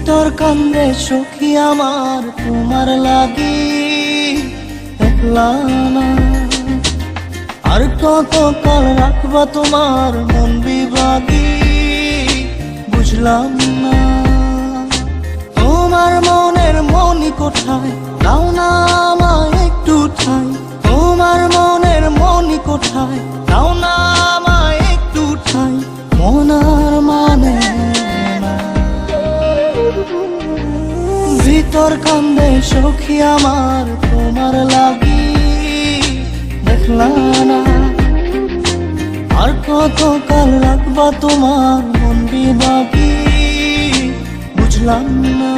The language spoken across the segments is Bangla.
ভিতর কান্দে সখী আমার তোমার লাগি একলা না। আর কত কাল রাখবা তোমার মন বিভাগী বুঝলাম না। তোমার মনের মনি কোথায় দাও না আমায় একটু ঠাই। তোমার মনের মনি কোথায় দাও না আমায় একটু ঠাই। মনার মানে ভিতর কান্দে সখী আমার তোমার লাগি দেখলা না। আর কত কাল রাখবা তোমার মন বিভাগী বুঝলাম না।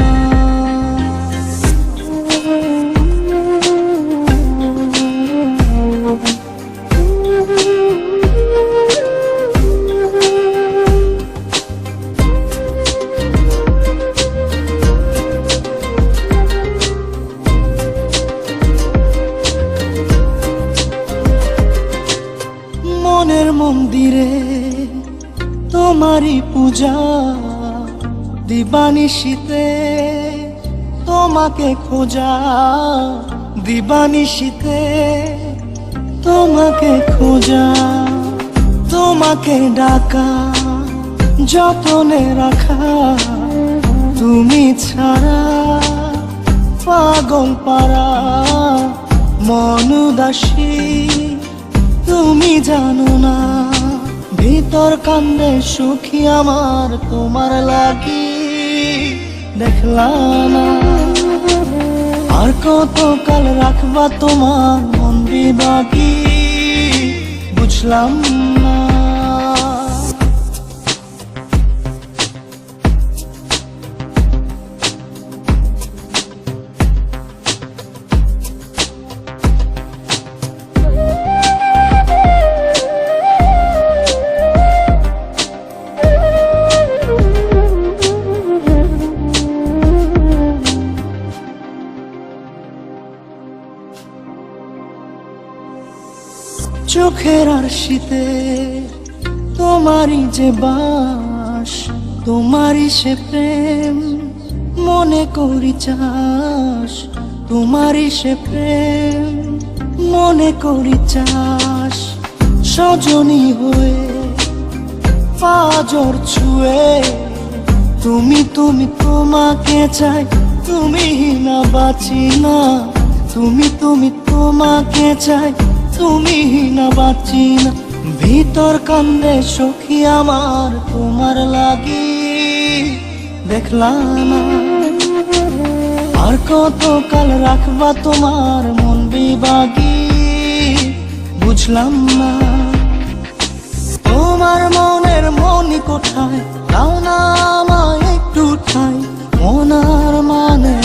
মনের মন্দিরে তোমারই পূজা দিবানিশীতে তোমাকে খোঁজা। দিবানিশীতে তোমাকে খোঁজা। তোমাকে ডাকা যতনে রাখা। তুমি ছাড়া পাগল পারা মন উদাসী তুমি জানো না। ভিতর কান্দে সখী আমার তোমার লাগি দেখলা না। আর কত কাল রাখবা তোমার মন বিভাগী বুঝলাম না। চোখের আরশিতে তোমারই যে বাস। তোমারই সে প্রেম মনে করি চাস। তোমারই সে প্রেম মনে করি চাস। সজনী হয়ে পাজর ছুঁয়ে তুমি তুমি তোমাকে চাই। তুমি না বাঁচি না। তুমি তুমি তোমাকে চাই। তুমি না বাঁচি না। ভিতর কান্দে সখী আমার তোমার লাগি দেখলা না। আর কত কাল রাখবা তোমার মন বিভাগী বুঝলাম না। তোমার মনের মনি কোথায় দাও না আমায় একটু ঠাই। মনার মানে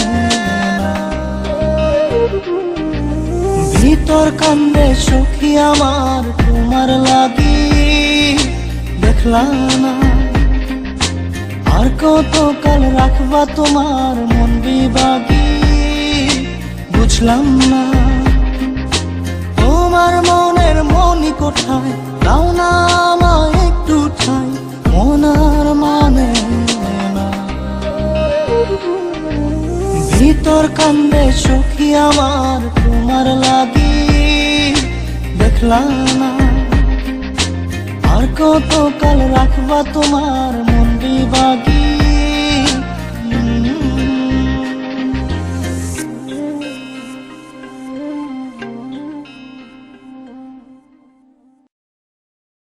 ভিতর কান্দে সখী আমার তোমার লাগি দেখলা না। আর কত কাল রাখবা তোমার মন বিভাগী বুঝলাম না। তোমার মনের মনি কোথায় দাও না আমায় একটু ঠাই। মনার মানে ভিতর কান্দে সখী আমার তোমার লাগি দেখলা না। আর কত কাল রাখবা তোমার